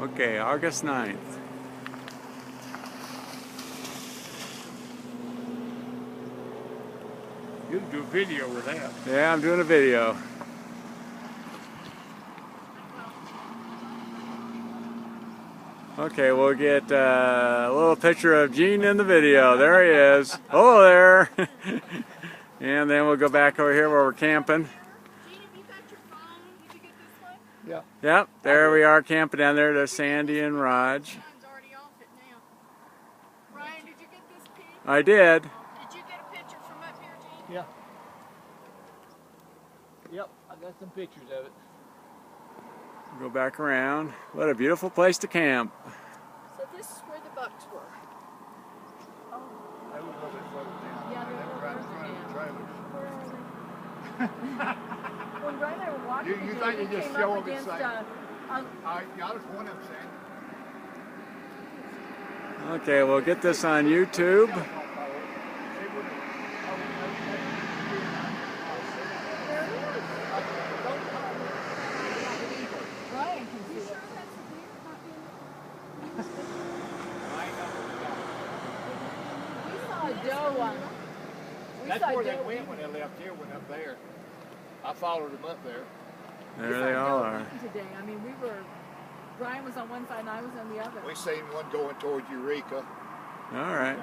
Okay, August 9th. You can do a video with that. Yeah, I'm doing a video. Okay, we'll get a little picture of Gene in the video. There he is. Hello there. And then we'll go back over here where we're camping. Gene, have you got your phone? Did you get this one? Yeah. Yep, there we are camping down there. There's Sandy and Raj. Mine's already off it now. Ryan, did you get this pic? I did. Did you get a picture from up here, Gene? Yeah. Yep, I got some pictures of it. Go back around. What a beautiful place to camp. So this is where the bucks were. Oh. They were a little bit further down. Yeah, they're They were right in front of the trailers. Where are they? When Ryan and I were walking You today, think we you just came show up up and against say, y'all just one of them saying. Okay, we'll get this on YouTube. Ryan can see it. We saw a doe one. That's where they went when they left here, went up there. I followed them up there. There they all are. Today. I mean, Brian was on one side and I was on the other. We seen one going towards Eureka. All right.